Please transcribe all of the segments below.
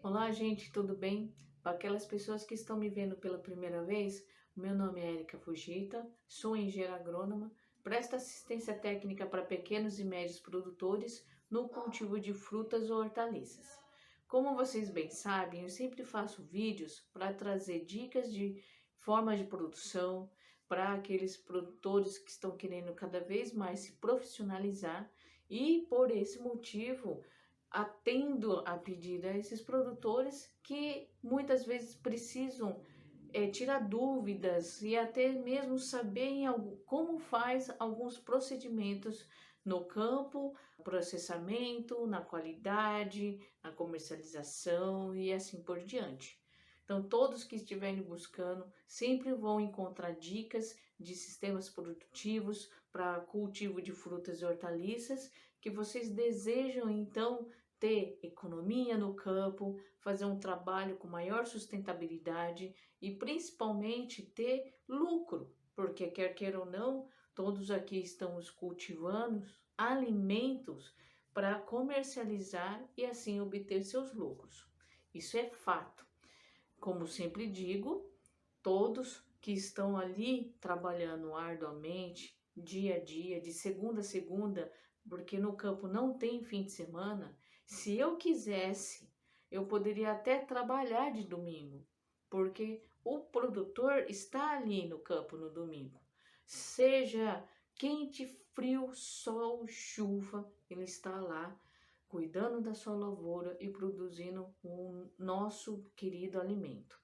Olá, gente, tudo bem? Para aquelas pessoas que estão me vendo pela primeira vez, o meu nome é Erika Fujita, sou engenheira agrônoma, presto assistência técnica para pequenos e médios produtores no cultivo de frutas ou hortaliças. Como vocês bem sabem, eu sempre faço vídeos para trazer dicas de formas de produção para aqueles produtores que estão querendo cada vez mais se profissionalizar e, por esse motivo, atendo a pedir a esses produtores que muitas vezes precisam tirar dúvidas e até mesmo saber como faz alguns procedimentos no campo, processamento, na qualidade, na comercialização e assim por diante. Então, todos que estiverem buscando sempre vão encontrar dicas de sistemas produtivos para cultivo de frutas e hortaliças que vocês desejam então ter economia no campo, fazer um trabalho com maior sustentabilidade e principalmente ter lucro, porque quer queira ou não, todos aqui estamos cultivando alimentos para comercializar e assim obter seus lucros. Isso é fato. Como sempre digo, todos que estão ali trabalhando arduamente, dia a dia, de segunda a segunda, porque no campo não tem fim de semana. Se eu quisesse, eu poderia até trabalhar de domingo, porque o produtor está ali no campo no domingo. Seja quente, frio, sol, chuva, ele está lá cuidando da sua lavoura e produzindo o nosso querido alimento.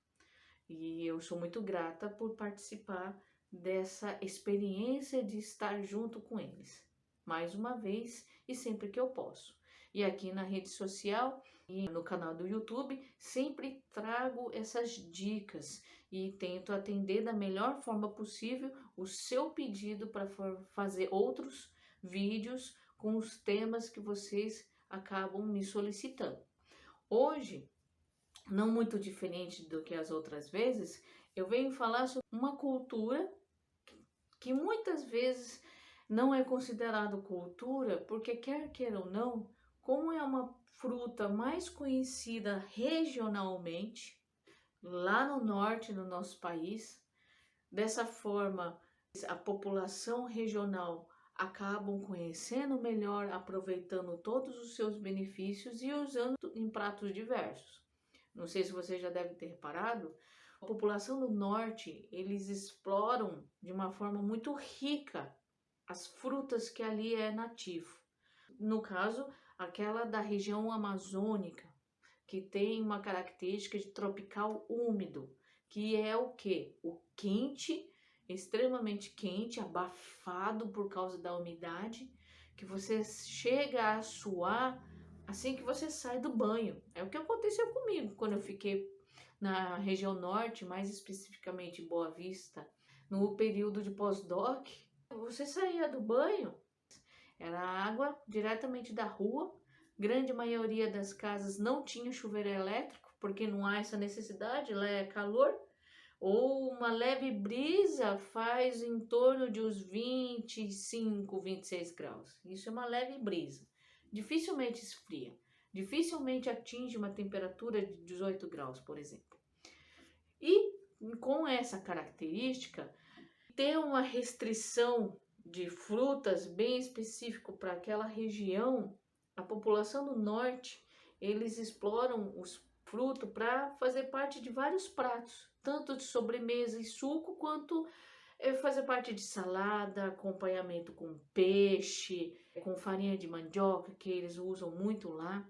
E eu sou muito grata por participar dessa experiência de estar junto com eles, mais uma vez e sempre que eu posso. E aqui na rede social e no canal do YouTube, sempre trago essas dicas e tento atender da melhor forma possível o seu pedido para fazer outros vídeos com os temas que vocês acabam me solicitando. Hoje, não muito diferente do que as outras vezes, eu venho falar sobre uma cultura que muitas vezes não é considerado cultura, porque quer queira ou não, como é uma fruta mais conhecida regionalmente, lá no norte do nosso país, dessa forma a população regional acabam conhecendo melhor, aproveitando todos os seus benefícios e usando em pratos diversos. Não sei se você já deve ter reparado, a população do norte, eles exploram de uma forma muito rica as frutas que ali é nativo. No caso, aquela da região amazônica, que tem uma característica de tropical úmido, que é o que? O quente, extremamente quente, abafado por causa da umidade, que você chega a suar assim que você sai do banho. É o que aconteceu comigo quando eu fiquei na região norte, mais especificamente em Boa Vista, no período de pós-doc. Você saía do banho, era água diretamente da rua. Grande maioria das casas não tinha chuveiro elétrico, porque não há essa necessidade, lá é calor. Ou uma leve brisa faz em torno de uns 25, 26 graus. Isso é uma leve brisa. Dificilmente esfria. Dificilmente atinge uma temperatura de 18 graus, por exemplo. E com essa característica, ter uma restrição de frutas bem específico para aquela região, a população do norte, eles exploram os frutos para fazer parte de vários pratos, tanto de sobremesa e suco, quanto fazer parte de salada, acompanhamento com peixe, com farinha de mandioca, que eles usam muito lá,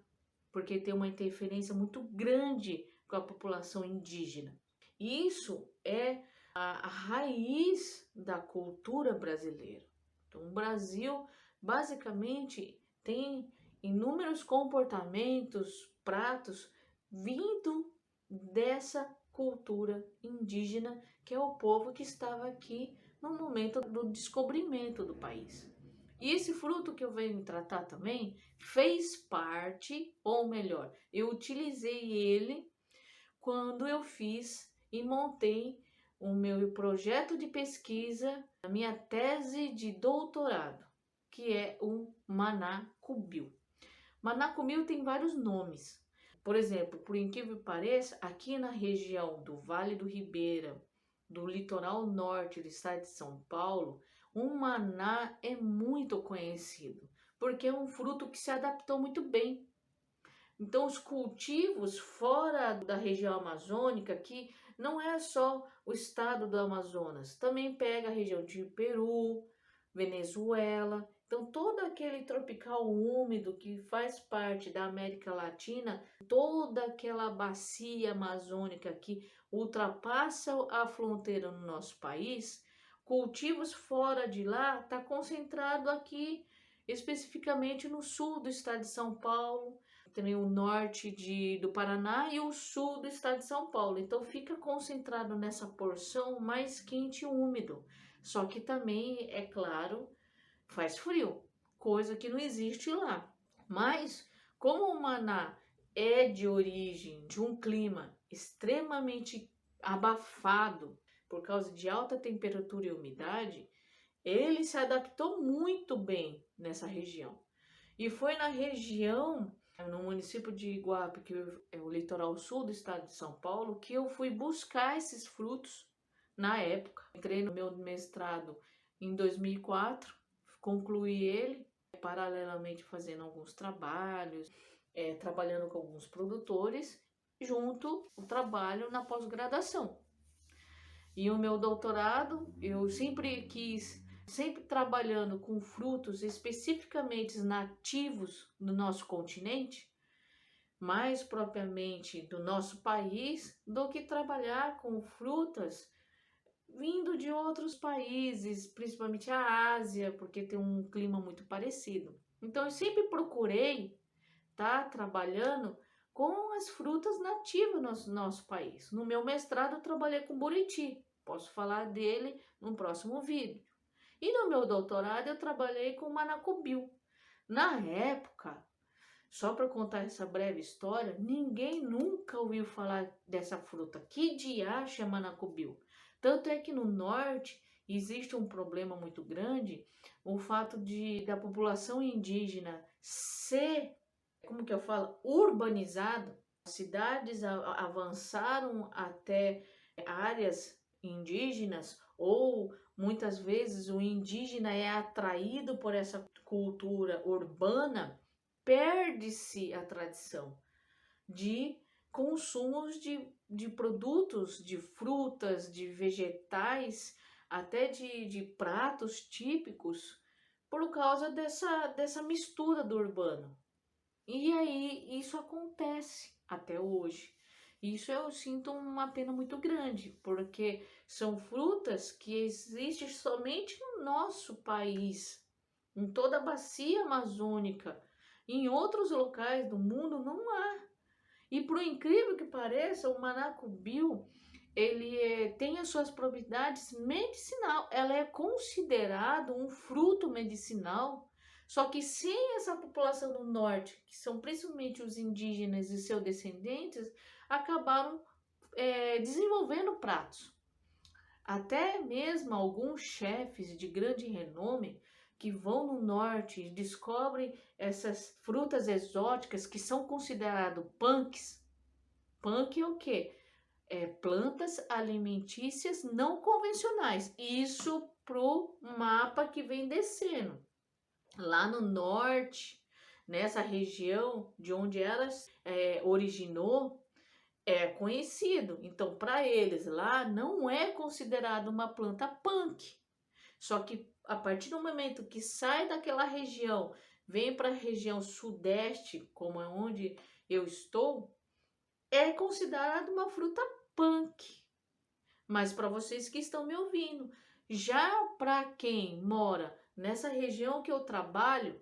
porque tem uma interferência muito grande com a população indígena. Isso é a raiz da cultura brasileira. Então, o Brasil basicamente tem inúmeros comportamentos, pratos vindo dessa cultura indígena, que é o povo que estava aqui no momento do descobrimento do país. E esse fruto que eu venho tratar também fez parte, ou melhor, eu utilizei ele quando eu fiz e montei o meu projeto de pesquisa, a minha tese de doutorado, que é o Manacubil. Manacubil tem vários nomes. Por exemplo, por incrível que pareça, aqui na região do Vale do Ribeira, do litoral norte do estado de São Paulo, o maná é muito conhecido, porque é um fruto que se adaptou muito bem. Então, os cultivos fora da região amazônica, que não é só o estado do Amazonas, também pega a região de Peru, Venezuela. Então, todo aquele tropical úmido que faz parte da América Latina, toda aquela bacia amazônica que ultrapassa a fronteira no nosso país, cultivos fora de lá, está concentrado aqui, especificamente no sul do estado de São Paulo, também o norte do Paraná e o sul do estado de São Paulo. Então fica concentrado nessa porção mais quente e úmido. Só que também, é claro, faz frio, coisa que não existe lá. Mas como o maná é de origem de um clima extremamente abafado por causa de alta temperatura e umidade, ele se adaptou muito bem nessa região. E foi na região, no município de Iguape, que é o litoral sul do estado de São Paulo, que eu fui buscar esses frutos na época. Entrei no meu mestrado em 2004, concluí ele, paralelamente fazendo alguns trabalhos, trabalhando com alguns produtores, junto ao trabalho na pós-graduação. E o meu doutorado, eu sempre quis, sempre trabalhando com frutos especificamente nativos do nosso continente, mais propriamente do nosso país, do que trabalhar com frutas vindo de outros países, principalmente a Ásia, porque tem um clima muito parecido. Então eu sempre procurei estar trabalhando com as frutas nativas do nosso país. No meu mestrado eu trabalhei com buriti, posso falar dele no próximo vídeo. E no meu doutorado eu trabalhei com manacubiu. Na época, só para contar essa breve história, ninguém nunca ouviu falar dessa fruta. Que diacho é manacubiu? Tanto é que no norte existe um problema muito grande, o fato da população indígena ser, como que eu falo, urbanizada. As cidades avançaram até áreas indígenas, ou muitas vezes o indígena é atraído por essa cultura urbana, perde-se a tradição de consumos de produtos, de frutas, de vegetais, até de pratos típicos, por causa dessa mistura do urbano. E aí isso acontece até hoje. Isso eu sinto uma pena muito grande, porque são frutas que existem somente no nosso país, em toda a bacia amazônica. Em outros locais do mundo não há. E por incrível que pareça, o manacubiu, ele tem as suas propriedades medicinal. Ela é considerado um fruto medicinal. Só que sem essa população do norte, que são principalmente os indígenas e seus descendentes, acabaram desenvolvendo pratos. Até mesmo alguns chefes de grande renome que vão no norte e descobrem essas frutas exóticas que são consideradas punks. Punk é o quê? Plantas alimentícias não convencionais. Isso pro mapa que vem descendo. Lá no norte, nessa região de onde ela originou, é conhecido. Então, para eles lá, não é considerado uma planta punk. Só que a partir do momento que sai daquela região, vem para a região sudeste, como é onde eu estou, é considerado uma fruta punk. Mas para vocês que estão me ouvindo, já para quem mora nessa região que eu trabalho,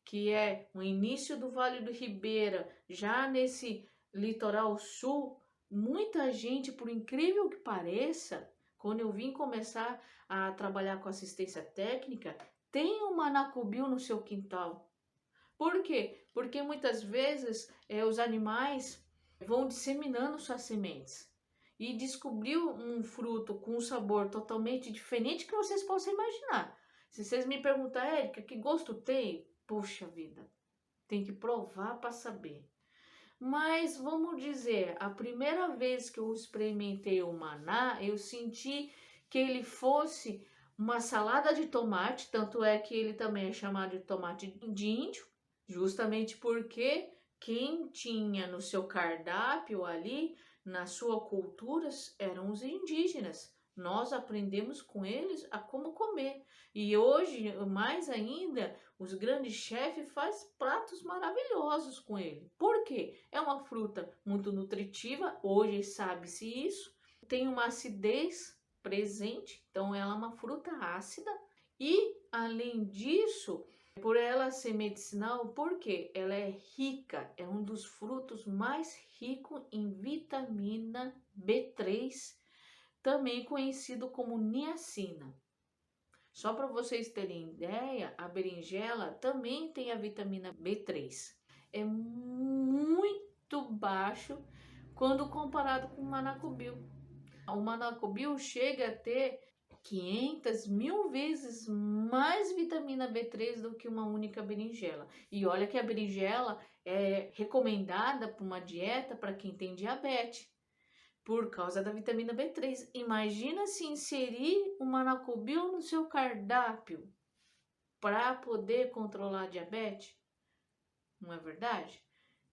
que é o início do Vale do Ribeira, já nesse litoral sul, muita gente, por incrível que pareça, quando eu vim começar a trabalhar com assistência técnica, tem um manacubiu no seu quintal. Por quê? Porque muitas vezes os animais vão disseminando suas sementes e descobriu um fruto com um sabor totalmente diferente que vocês possam imaginar. Se vocês me perguntarem, Érica, que gosto tem? Puxa vida, tem que provar para saber. Mas vamos dizer, a primeira vez que eu experimentei o maná, eu senti que ele fosse uma salada de tomate, tanto é que ele também é chamado de tomate de índio, justamente porque quem tinha no seu cardápio ali, na sua cultura, eram os indígenas. Nós aprendemos com eles a como comer. E hoje, mais ainda, os grandes chefes fazem pratos maravilhosos com ele. Por quê? É uma fruta muito nutritiva, hoje sabe-se isso, tem uma acidez presente, então ela é uma fruta ácida e, além disso, por ela ser medicinal, porque ela é rica, é um dos frutos mais ricos em vitamina B3, também conhecido como niacina. Só para vocês terem ideia, a berinjela também tem a vitamina B3. É muito baixo quando comparado com o manacubil. O manacubil chega a ter 500 mil vezes mais vitamina B3 do que uma única berinjela. E olha que a berinjela é recomendada para uma dieta para quem tem diabetes, por causa da vitamina B3. Imagina se inserir o manacubil no seu cardápio para poder controlar a diabetes, não é verdade?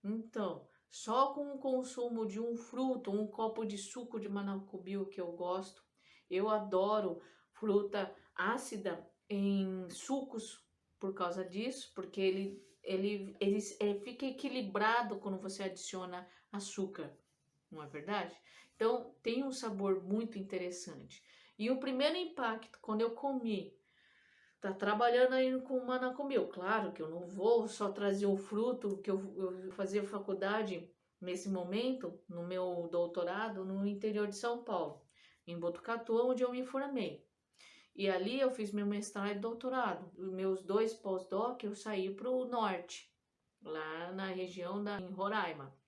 Então, só com o consumo de um fruto, um copo de suco de manacubil que eu gosto, eu adoro fruta ácida em sucos por causa disso, porque ele fica equilibrado quando você adiciona açúcar, não é verdade? Então, tem um sabor muito interessante. E o primeiro impacto, quando eu comi, tá trabalhando aí com manacumil. Claro que eu não vou só trazer o fruto, que eu fazia faculdade nesse momento, no meu doutorado, no interior de São Paulo, em Botucatu, onde eu me formei. E ali eu fiz meu mestrado e doutorado. Os meus 2 pós-doc eu saí para o norte, lá na região em Roraima.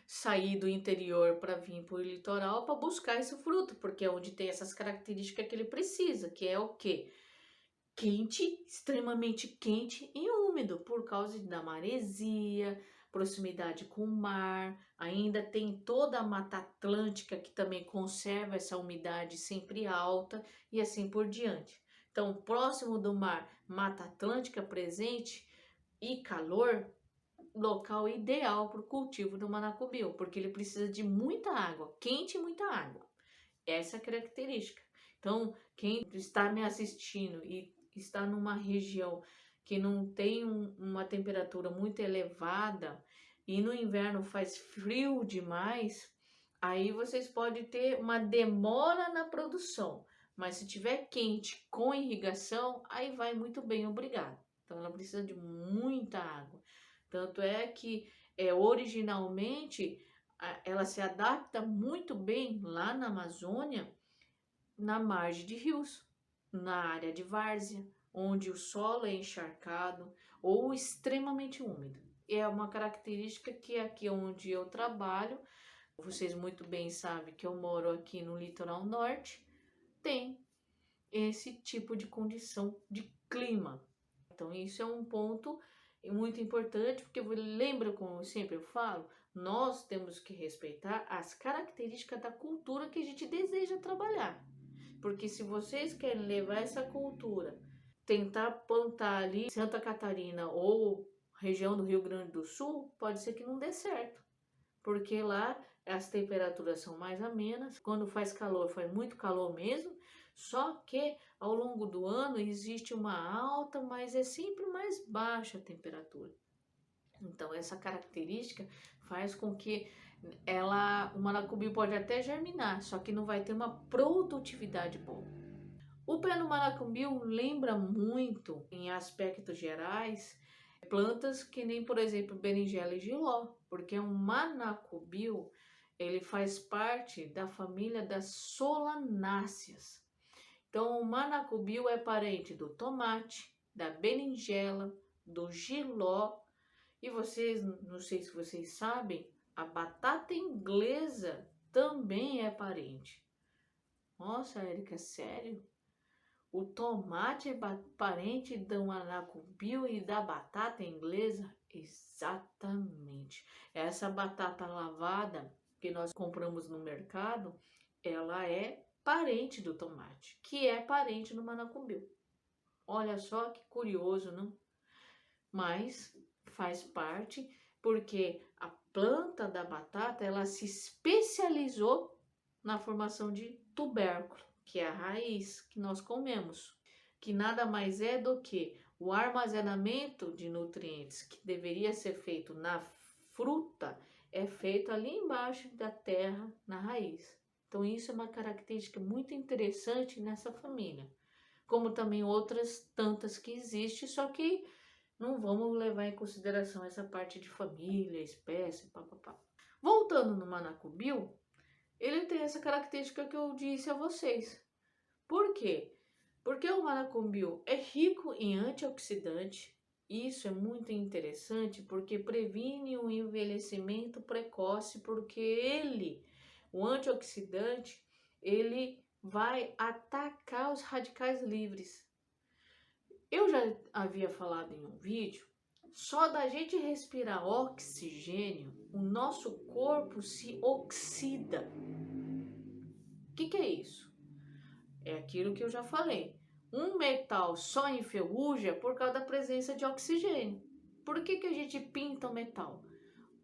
Saí do interior para vir para o litoral para buscar esse fruto, porque é onde tem essas características que ele precisa, que é o quê? Quente, extremamente quente e úmido, por causa da maresia, proximidade com o mar, ainda tem toda a Mata Atlântica que também conserva essa umidade sempre alta e assim por diante. Então, próximo do mar, Mata Atlântica presente e calor, local ideal para o cultivo do manacubil, porque ele precisa de muita água, quente e muita água. Essa é a característica. Então, quem está me assistindo e está numa região que não tem uma temperatura muito elevada e no inverno faz frio demais, aí vocês podem ter uma demora na produção. Mas se tiver quente com irrigação, aí vai muito bem, obrigado. Então ela precisa de muita água. Tanto é que originalmente ela se adapta muito bem lá na Amazônia, na margem de rios, na área de várzea, onde o solo é encharcado ou extremamente úmido. É uma característica que aqui onde eu trabalho, vocês muito bem sabem que eu moro aqui no litoral norte, tem esse tipo de condição de clima. Então isso é um ponto muito importante, porque lembra como sempre eu falo, nós temos que respeitar as características da cultura que a gente deseja trabalhar. Porque se vocês querem levar essa cultura, tentar plantar ali em Santa Catarina ou região do Rio Grande do Sul, pode ser que não dê certo. Porque lá as temperaturas são mais amenas, quando faz calor, faz muito calor mesmo, só que ao longo do ano existe uma alta, mas é sempre mais baixa a temperatura. Então essa característica faz com que o maracujá pode até germinar, só que não vai ter uma produtividade boa. O pé no maracujá lembra muito, em aspectos gerais, plantas que nem, por exemplo, berinjela e jiló, porque o manacujá ele faz parte da família das solanáceas. Então, o manacujá é parente do tomate, da berinjela, do jiló. E vocês, não sei se vocês sabem, a batata inglesa também é parente. Nossa, Érica, sério? O tomate é parente do manacubio e da batata inglesa? Exatamente. Essa batata lavada que nós compramos no mercado, ela é parente do tomate, que é parente do manacubio. Olha só que curioso, não? Mas faz parte porque a planta da batata, ela se especializou na formação de tubérculo, que é a raiz que nós comemos, que nada mais é do que o armazenamento de nutrientes que deveria ser feito na fruta, é feito ali embaixo da terra, na raiz. Então isso é uma característica muito interessante nessa família, como também outras tantas que existem, só que não vamos levar em consideração essa parte de família, espécie, papapá. Voltando no manacubio, ele tem essa característica que eu disse a vocês. Por quê? Porque o manacubio é rico em antioxidante. Isso é muito interessante porque previne o envelhecimento precoce, porque o antioxidante, ele vai atacar os radicais livres. Eu já havia falado em um vídeo, só da gente respirar oxigênio, o nosso corpo se oxida. O que é isso? É aquilo que eu já falei. Um metal só enferruja por causa da presença de oxigênio. Por que a gente pinta o metal?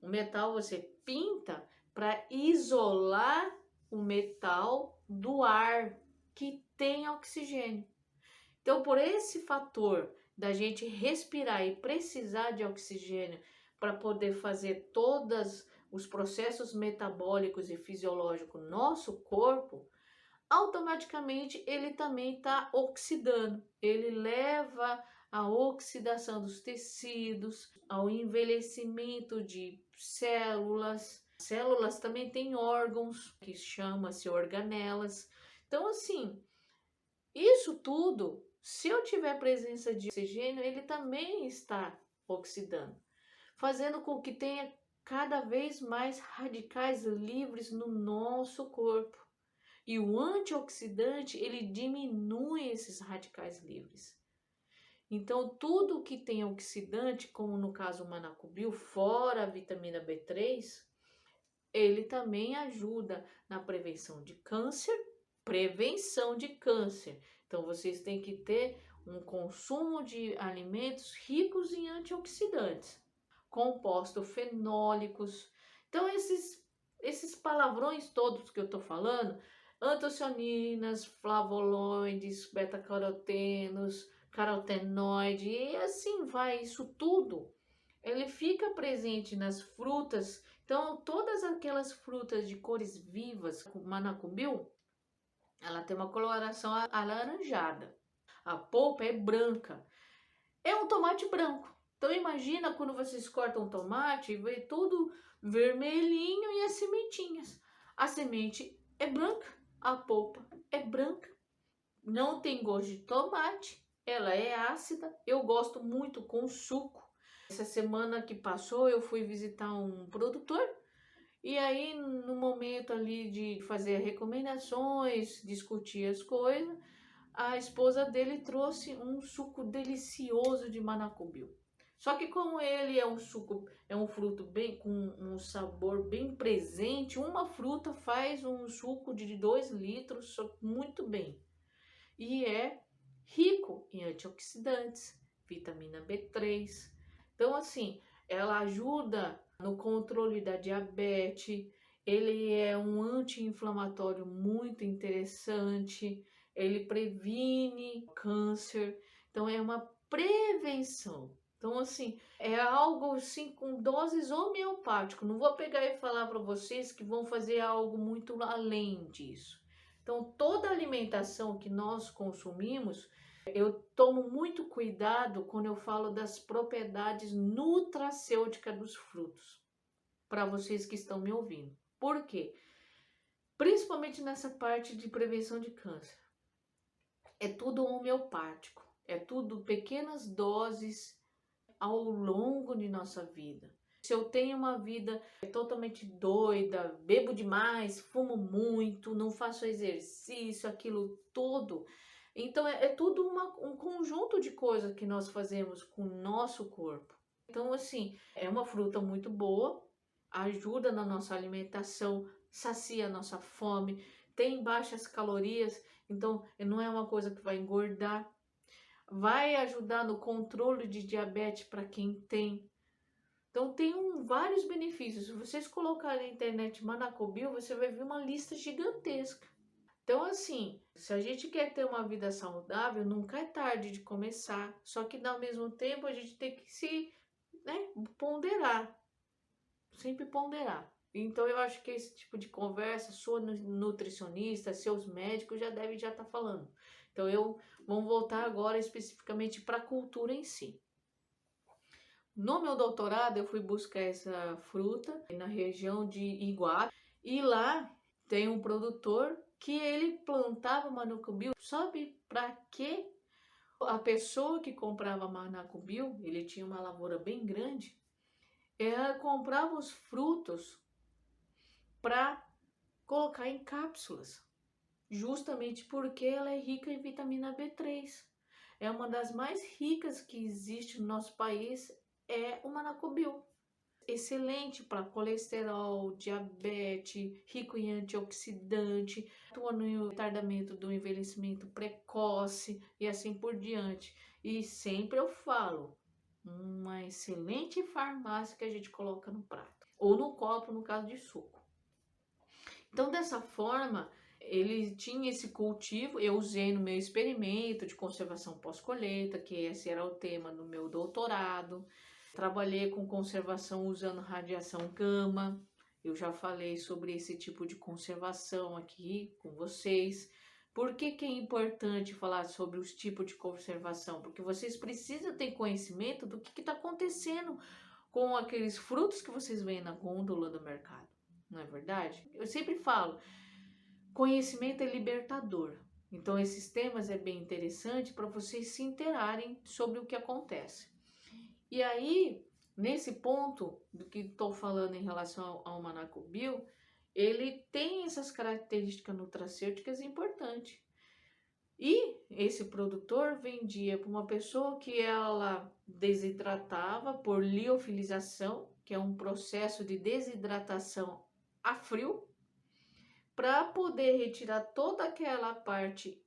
O metal você pinta para isolar o metal do ar que tem oxigênio. Então, por esse fator da gente respirar e precisar de oxigênio para poder fazer todos os processos metabólicos e fisiológicos no nosso corpo, automaticamente ele também está oxidando. Ele leva à oxidação dos tecidos, ao envelhecimento de células. Células também têm órgãos que chama-se organelas. Então, assim, isso tudo, se eu tiver presença de oxigênio, ele também está oxidando, fazendo com que tenha cada vez mais radicais livres no nosso corpo. E o antioxidante, ele diminui esses radicais livres. Então, tudo que tem oxidante, como no caso o manacubio, fora a vitamina B3, ele também ajuda na prevenção de câncer. Então, vocês têm que ter um consumo de alimentos ricos em antioxidantes, compostos fenólicos. Então, esses palavrões todos que eu estou falando, antocianinas, flavonoides, beta-carotenos, carotenoide, e assim vai, isso tudo, ele fica presente nas frutas. Então, todas aquelas frutas de cores vivas, como manacubio, ela tem uma coloração alaranjada. A polpa é branca. É um tomate branco. Então imagina quando vocês cortam um tomate e vê tudo vermelhinho e as sementinhas. A semente é branca, a polpa é branca. Não tem gosto de tomate, ela é ácida. Eu gosto muito com suco. Essa semana que passou eu fui visitar um produtor. E aí, no momento ali de fazer recomendações, discutir as coisas, a esposa dele trouxe um suco delicioso de manacubio. Só que como ele é um suco, é um fruto bem com um sabor bem presente, uma fruta faz um suco de 2 litros muito bem. E é rico em antioxidantes, vitamina B3. Então, assim, ela ajuda no controle da diabetes, ele é um anti-inflamatório muito interessante, ele previne câncer, então é uma prevenção. Então, assim, é algo assim com doses homeopáticas. Não vou pegar e falar para vocês que vão fazer algo muito além disso. Então, toda alimentação que nós consumimos, eu tomo muito cuidado quando eu falo das propriedades nutracêuticas dos frutos, para vocês que estão me ouvindo. Por quê? Principalmente nessa parte de prevenção de câncer. É tudo homeopático, é tudo pequenas doses ao longo de nossa vida. Se eu tenho uma vida totalmente doida, bebo demais, fumo muito, não faço exercício, aquilo todo, Então é tudo um conjunto de coisas que nós fazemos com o nosso corpo. Então, assim, é uma fruta muito boa, ajuda na nossa alimentação, sacia a nossa fome, tem baixas calorias, então não é uma coisa que vai engordar. Vai ajudar no controle de diabetes para quem tem. Então tem vários benefícios. Se vocês colocarem na internet Manacobil, você vai ver uma lista gigantesca. Então, assim, se a gente quer ter uma vida saudável, nunca é tarde de começar. Só que ao mesmo tempo a gente tem que se, né, ponderar. Sempre ponderar. Então eu acho que esse tipo de conversa, sua nutricionista, seus médicos já devem estar falando. Então vamos voltar agora especificamente para a cultura em si. No meu doutorado eu fui buscar essa fruta na região de Iguape e lá tem um produtor que ele plantava manacubil. Sabe para quê? A pessoa que comprava manacubil, ele tinha uma lavoura bem grande, ela comprava os frutos para colocar em cápsulas, justamente porque ela é rica em vitamina B3. É uma das mais ricas que existe no nosso país, é o manacubil. Excelente para colesterol, diabetes, rico em antioxidante, atua no retardamento do envelhecimento precoce e assim por diante. E sempre eu falo, uma excelente farmácia que a gente coloca no prato, ou no copo, no caso de suco. Então, dessa forma, ele tinha esse cultivo, eu usei no meu experimento de conservação pós-colheita, que esse era o tema do meu doutorado. Trabalhei com conservação usando radiação gama. Eu já falei sobre esse tipo de conservação aqui com vocês. Por que que é importante falar sobre os tipos de conservação? Porque vocês precisam ter conhecimento do que está acontecendo com aqueles frutos que vocês veem na gôndola do mercado. Não é verdade? Eu sempre falo, conhecimento é libertador. Então, esses temas é bem interessante para vocês se interarem sobre o que acontece. E aí, nesse ponto do que estou falando em relação ao manacubil, ele tem essas características nutracêuticas importantes. E esse produtor vendia para uma pessoa que ela desidratava por liofilização, que é um processo de desidratação a frio, para poder retirar toda aquela parte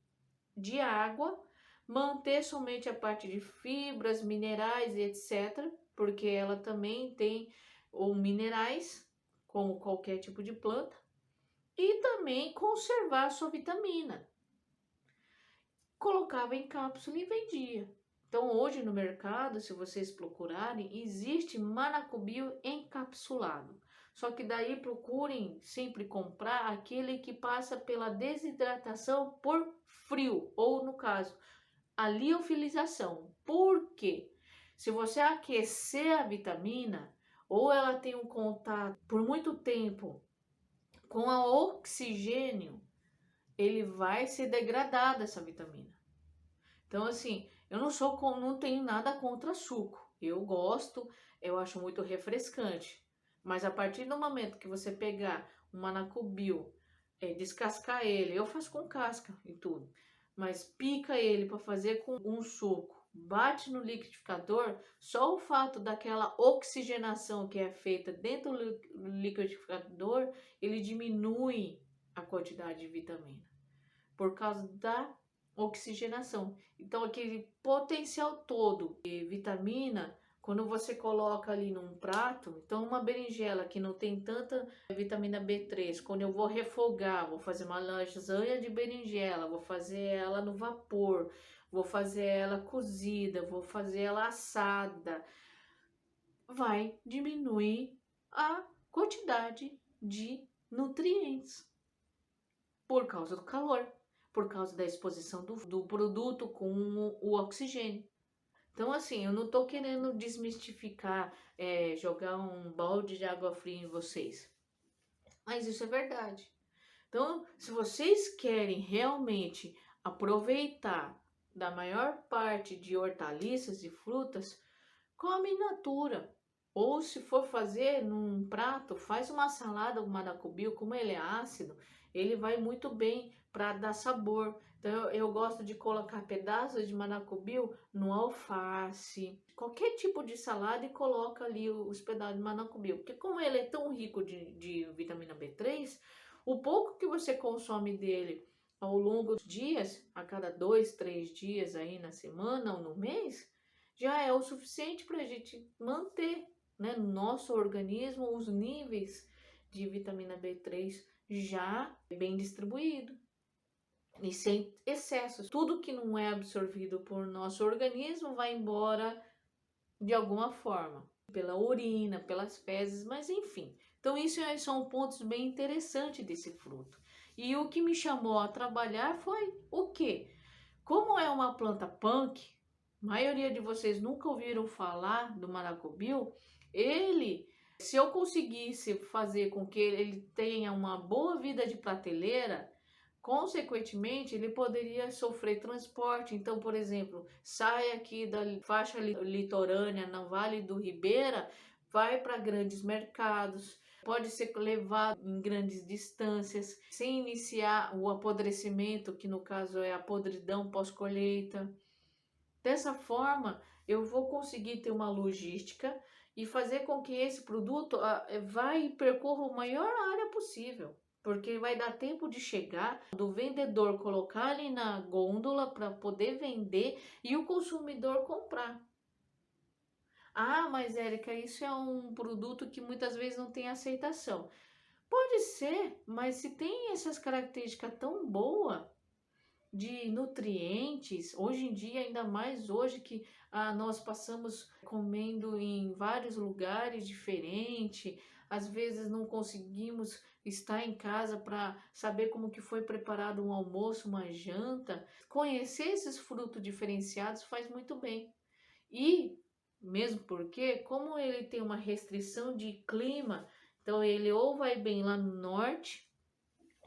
de água, manter somente a parte de fibras, minerais e etc, porque ela também tem ou minerais, como qualquer tipo de planta, e também conservar a sua vitamina. Colocava em cápsula e vendia. Então hoje no mercado, se vocês procurarem, existe manacubil encapsulado. Só que daí procurem sempre comprar aquele que passa pela desidratação por frio, ou no caso, a liofilização. Por quê? Se você aquecer a vitamina, ou ela tem um contato por muito tempo com o oxigênio, ele vai ser degradado essa vitamina. Então assim, eu não tenho nada contra suco. Eu gosto, eu acho muito refrescante. Mas a partir do momento que você pegar um manacubil, descascar ele, eu faço com casca e tudo, mas pica ele para fazer com um suco, bate no liquidificador, só o fato daquela oxigenação que é feita dentro do liquidificador, ele diminui a quantidade de vitamina, por causa da oxigenação. Então aquele potencial todo de vitamina, quando você coloca ali num prato, então uma berinjela que não tem tanta vitamina B3, quando eu vou refogar, vou fazer uma lasanha de berinjela, vou fazer ela no vapor, vou fazer ela cozida, vou fazer ela assada, vai diminuir a quantidade de nutrientes por causa do calor, por causa da exposição do produto com o oxigênio. Então, assim, eu não estou querendo desmistificar, jogar um balde de água fria em vocês, mas isso é verdade. Então, se vocês querem realmente aproveitar da maior parte de hortaliças e frutas, come in natura. Ou se for fazer num prato, faz uma salada com manacubil, como ele é ácido, ele vai muito bem para dar sabor. Então eu gosto de colocar pedaços de manacubio no alface, qualquer tipo de salada, e coloca ali os pedaços de manacubio. Porque como ele é tão rico de vitamina B3, o pouco que você consome dele ao longo dos dias, a cada 2, 3 dias aí na semana ou no mês, já é o suficiente para a gente manter, né, no nosso organismo os níveis de vitamina B3 já bem distribuído e sem excessos. Tudo que não é absorvido por nosso organismo vai embora de alguma forma, pela urina, pelas fezes, mas enfim. Então isso são pontos bem interessantes desse fruto. E o que me chamou a trabalhar foi o quê? Como é uma planta punk, a maioria de vocês nunca ouviram falar do maracubio, se eu conseguisse fazer com que ele tenha uma boa vida de prateleira, consequentemente, ele poderia sofrer transporte. Então, por exemplo, sai aqui da faixa litorânea, no Vale do Ribeira, vai para grandes mercados, pode ser levado em grandes distâncias, sem iniciar o apodrecimento, que no caso é a podridão pós-colheita. Dessa forma, eu vou conseguir ter uma logística e fazer com que esse produto vá e percorra a maior área possível. Porque vai dar tempo de chegar, do vendedor colocar ali na gôndola para poder vender e o consumidor comprar. Ah, mas Érica, isso é um produto que muitas vezes não tem aceitação. Pode ser, mas se tem essas características tão boas de nutrientes, hoje em dia, ainda mais hoje que nós passamos comendo em vários lugares diferentes, às vezes não conseguimos estar em casa para saber como que foi preparado um almoço, uma janta. Conhecer esses frutos diferenciados faz muito bem. E mesmo porque, como ele tem uma restrição de clima, então ele ou vai bem lá no norte,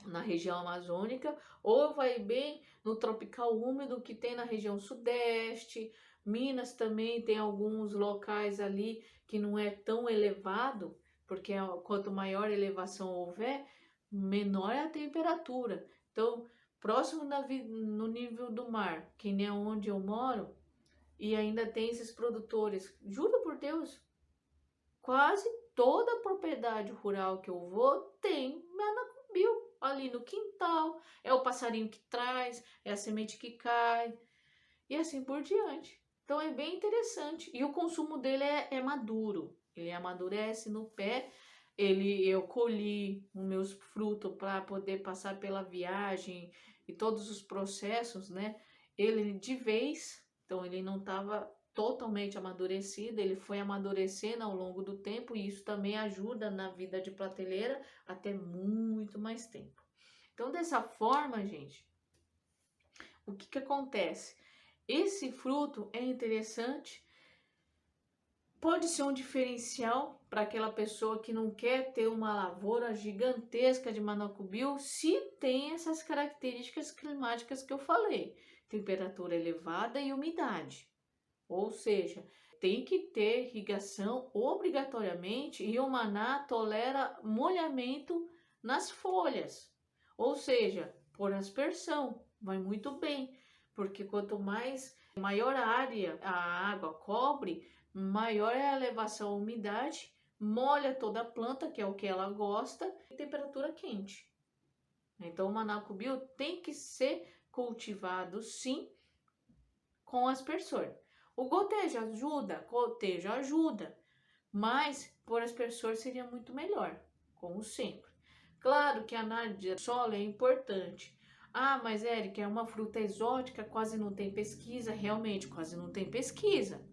na região amazônica, ou vai bem no tropical úmido que tem na região sudeste. Minas também tem alguns locais ali que não é tão elevado, porque quanto maior elevação houver, menor é a temperatura. Então, próximo no nível do mar, que nem onde eu moro, e ainda tem esses produtores, juro por Deus, quase toda propriedade rural que eu vou tem manacubio ali no quintal, é o passarinho que traz, é a semente que cai e assim por diante. Então é bem interessante e o consumo dele é maduro, ele amadurece no pé. Eu colhi os meus frutos para poder passar pela viagem e todos os processos, né? Ele de vez, então ele não estava totalmente amadurecido, ele foi amadurecendo ao longo do tempo e isso também ajuda na vida de prateleira até muito mais tempo. Então, dessa forma, gente, o que acontece? Esse fruto é interessante, pode ser um diferencial para aquela pessoa que não quer ter uma lavoura gigantesca de manacubio, se tem essas características climáticas que eu falei, temperatura elevada e umidade. Ou seja, tem que ter irrigação obrigatoriamente e o maná tolera molhamento nas folhas. Ou seja, por aspersão, vai muito bem, porque quanto maior a área a água cobre, maior é a elevação à umidade, molha toda a planta, que é o que ela gosta, e temperatura quente. Então o manacubio tem que ser cultivado sim com aspersor. O gotejo ajuda, mas por aspersor seria muito melhor, como sempre. Claro que a análise de solo é importante. Ah, mas Érica, é uma fruta exótica, quase não tem pesquisa. Realmente, quase não tem pesquisa.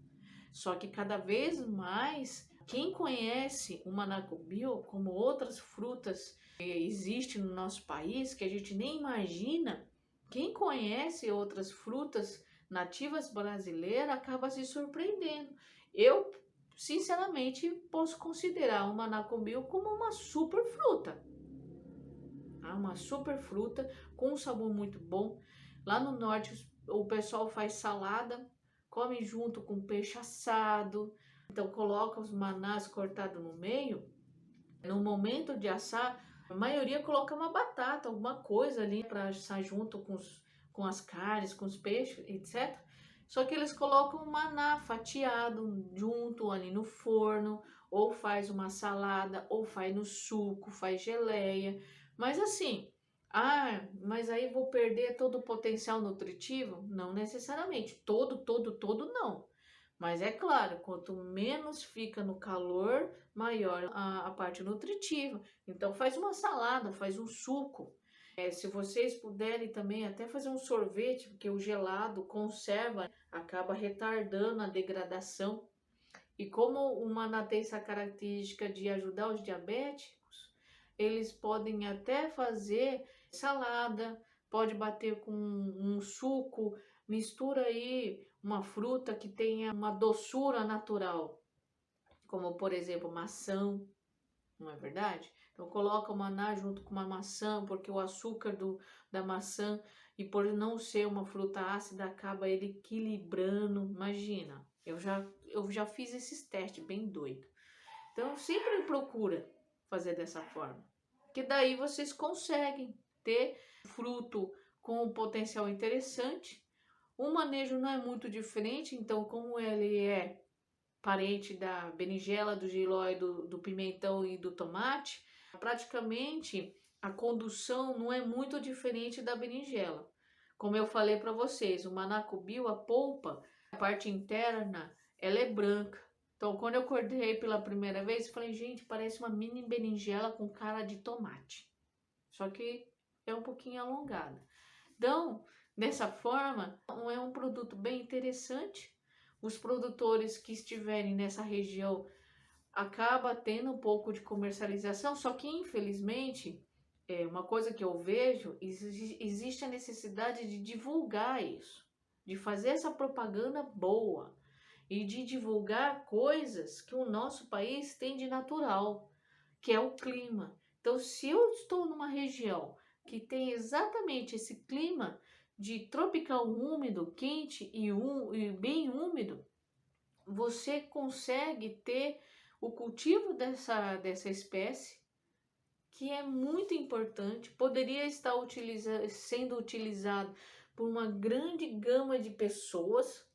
Só que cada vez mais, quem conhece o manacubio, como outras frutas que existem no nosso país, que a gente nem imagina, quem conhece outras frutas nativas brasileiras acaba se surpreendendo. Eu, sinceramente, posso considerar o manacubio como uma super fruta. Uma super fruta com um sabor muito bom. Lá no norte o pessoal faz salada, come junto com peixe assado. Então coloca os manás cortados no meio. No momento de assar, A maioria coloca uma batata, alguma coisa ali para assar junto com as carnes, com os peixes, etc. Só que eles colocam maná fatiado junto ali no forno, ou faz uma salada, ou faz no suco, faz geleia. Mas assim, mas aí vou perder todo o potencial nutritivo? Não necessariamente. Todo não. Mas é claro, quanto menos fica no calor, maior a parte nutritiva. Então faz uma salada, faz um suco. Se vocês puderem também até fazer um sorvete, porque o gelado conserva, acaba retardando a degradação. E como o maná tem essa característica de ajudar os diabéticos, eles podem até fazer salada, pode bater com um suco, mistura aí uma fruta que tenha uma doçura natural, como por exemplo maçã, não é verdade? Então coloca o maná junto com uma maçã, porque o açúcar da maçã, e por não ser uma fruta ácida, acaba ele equilibrando. Imagina, eu já fiz esses testes bem doido. Então sempre procura fazer dessa forma, que daí vocês conseguem ter fruto com um potencial interessante. O manejo não é muito diferente, então como ele é parente da berinjela, do jiló, do pimentão e do tomate, praticamente a condução não é muito diferente da berinjela. Como eu falei para vocês, o manacubio, a polpa, a parte interna, ela é branca. Então, quando eu cortei pela primeira vez, eu falei, gente, parece uma mini berinjela com cara de tomate. Só que é um pouquinho alongada. Então, dessa forma, é um produto bem interessante. Os produtores que estiverem nessa região acaba tendo um pouco de comercialização, só que infelizmente, uma coisa que eu vejo, existe a necessidade de divulgar isso, de fazer essa propaganda boa e de divulgar coisas que o nosso país tem de natural, que é o clima. Então, se eu estou numa região que tem exatamente esse clima de tropical úmido, quente e bem úmido, você consegue ter o cultivo dessa espécie, que é muito importante, poderia estar sendo utilizado por uma grande gama de pessoas.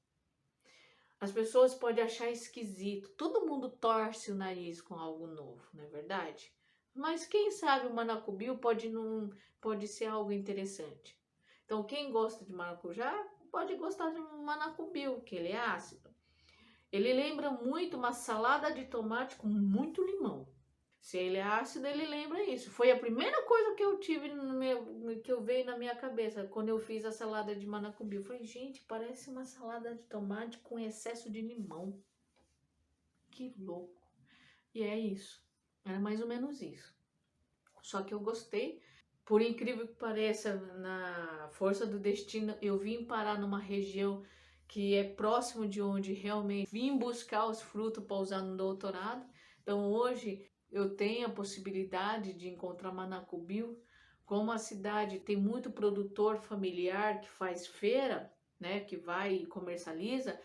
As pessoas podem achar esquisito, todo mundo torce o nariz com algo novo, não é verdade? Mas quem sabe o manacubio pode ser algo interessante. Então, quem gosta de maracujá pode gostar de um manacubio, que ele é ácido. Ele lembra muito uma salada de tomate com muito limão. Se ele é ácido, ele lembra isso. Foi a primeira coisa que eu tive que eu veio na minha cabeça quando eu fiz a salada de manacubio. Eu falei, gente, parece uma salada de tomate com excesso de limão. Que louco. E é isso. Era mais ou menos isso. Só que eu gostei. Por incrível que pareça, na força do destino, eu vim parar numa região que é próximo de onde realmente vim buscar os frutos para usar no doutorado. Então hoje eu tenho a possibilidade de encontrar manacubio. Como a cidade tem muito produtor familiar que faz feira, né, que vai e comercializa,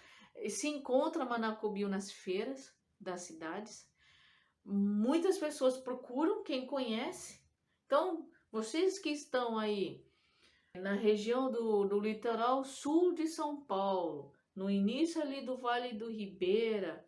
se encontra manacubio nas feiras das cidades. Muitas pessoas procuram, quem conhece. Então, vocês que estão aí na região do litoral sul de São Paulo, no início ali do Vale do Ribeira,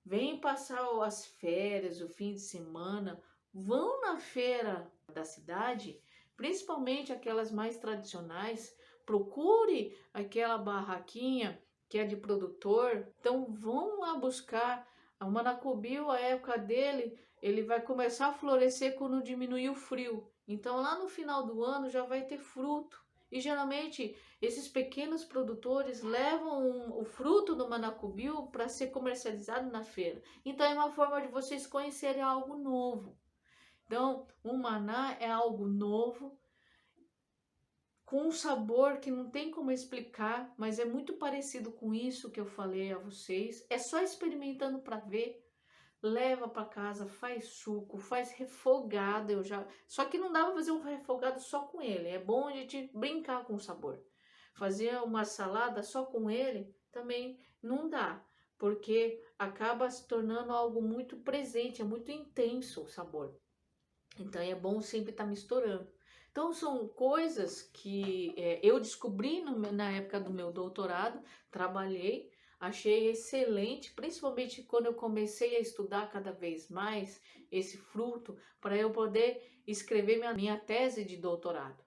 vêm passar as férias, o fim de semana, vão na feira da cidade, principalmente aquelas mais tradicionais, procure aquela barraquinha que é de produtor, então vão lá buscar. O manacubio, a época dele, ele vai começar a florescer quando diminuir o frio. Então lá no final do ano já vai ter fruto. E geralmente esses pequenos produtores levam o fruto do manacubio para ser comercializado na feira. Então é uma forma de vocês conhecerem algo novo. Então o maná é algo novo, com um sabor que não tem como explicar, mas é muito parecido com isso que eu falei a vocês. É só experimentando para ver. Leva para casa, faz suco, faz refogado. Só que não dá para fazer um refogado só com ele. É bom a gente brincar com o sabor. Fazer uma salada só com ele também não dá, porque acaba se tornando algo muito presente, é muito intenso o sabor. Então é bom sempre estar misturando. Então são coisas que eu descobri na época do meu doutorado, trabalhei, achei excelente, principalmente quando eu comecei a estudar cada vez mais esse fruto, para eu poder escrever minha tese de doutorado.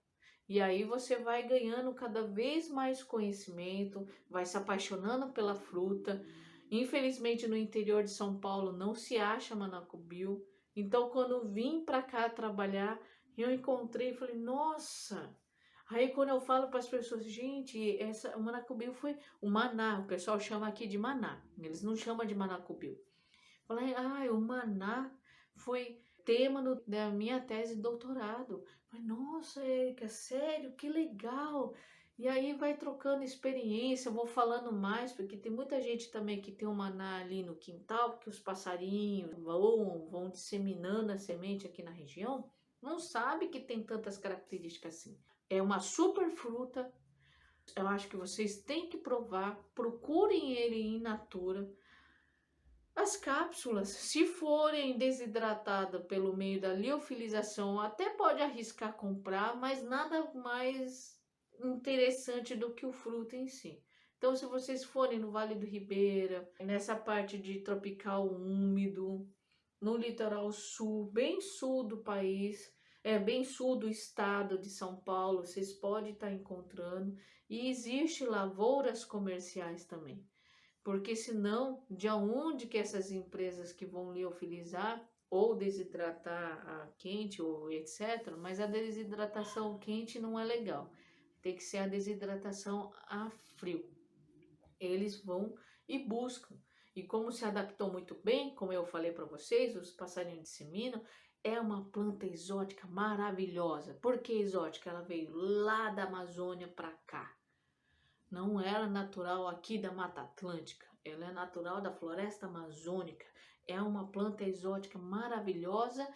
E aí você vai ganhando cada vez mais conhecimento, vai se apaixonando pela fruta. Infelizmente no interior de São Paulo não se acha manacubil, então, quando eu vim para cá trabalhar, eu encontrei e falei, nossa! Aí, quando eu falo para as pessoas, gente, o manacubil foi o maná, o pessoal chama aqui de maná, eles não chamam de manacubil. Falei, o maná foi tema da minha tese de doutorado. Falei, nossa, Érica, sério, que legal! E aí vai trocando experiência, eu vou falando mais, porque tem muita gente também que tem um maná ali no quintal, porque os passarinhos vão disseminando a semente aqui na região, não sabe que tem tantas características assim. É uma super fruta, eu acho que vocês têm que provar, procurem ele in natura. As cápsulas, se forem desidratadas pelo meio da liofilização, até pode arriscar comprar, mas nada mais interessante do que o fruto em si. Então, se vocês forem no Vale do Ribeira, nessa parte de tropical úmido, no litoral sul, bem sul do país, bem sul do estado de São Paulo, vocês podem estar encontrando. E existe lavouras comerciais também. Porque senão, de onde que essas empresas que vão liofilizar ou desidratar a quente ou etc, mas a desidratação quente não é legal. Tem que ser a desidratação a frio. Eles vão e buscam. E como se adaptou muito bem, como eu falei para vocês, os passarinhos disseminam, é uma planta exótica maravilhosa. Por que exótica? Ela veio lá da Amazônia para cá. Não era natural aqui da Mata Atlântica, ela é natural da floresta amazônica. É uma planta exótica maravilhosa,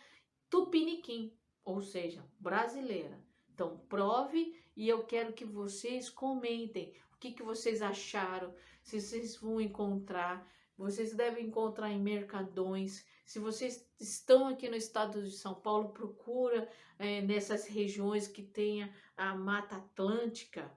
tupiniquim, ou seja, brasileira. Então prove e eu quero que vocês comentem o que vocês acharam, se vocês vão encontrar. Vocês devem encontrar em mercadões. Se vocês estão aqui no estado de São Paulo, procura nessas regiões que tenha a Mata Atlântica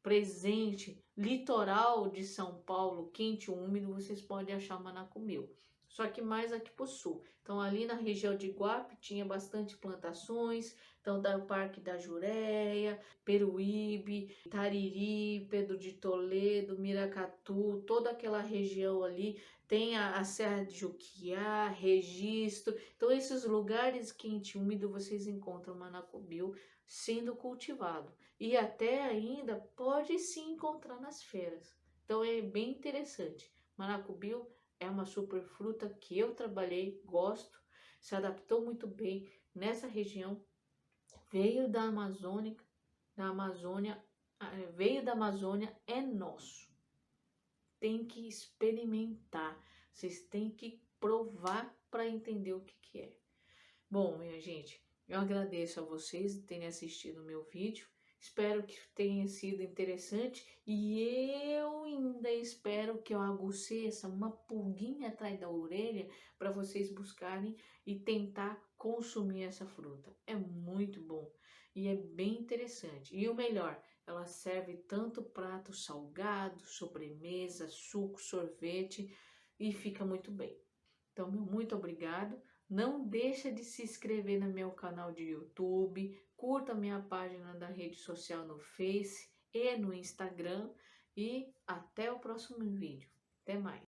presente, litoral de São Paulo, quente e úmido, vocês podem achar manacumeu. Só que mais aqui pro sul. Então ali na região de Iguape tinha bastante plantações, então da Parque da Jureia, Peruíbe, Tariri, Pedro de Toledo, Miracatu, toda aquela região ali, tem a Serra de Juquiá, Registro. Então esses lugares quente e úmido vocês encontram manacubio sendo cultivado. E até ainda pode se encontrar nas feiras. Então é bem interessante. Maracubio é uma super fruta que eu trabalhei, gosto, se adaptou muito bem nessa região. Veio da Amazônia, veio da Amazônia, é nosso. Tem que experimentar, vocês têm que provar para entender o que é. Bom, minha gente, eu agradeço a vocês terem assistido o meu vídeo. Espero que tenha sido interessante e eu ainda espero que eu agucei uma pulguinha atrás da orelha para vocês buscarem e tentar consumir essa fruta. É muito bom e é bem interessante. E o melhor, ela serve tanto prato salgado, sobremesa, suco, sorvete e fica muito bem. Então, meu muito obrigado. Não deixa de se inscrever no meu canal de YouTube, curta minha página da rede social no Face e no Instagram e até o próximo vídeo. Até mais!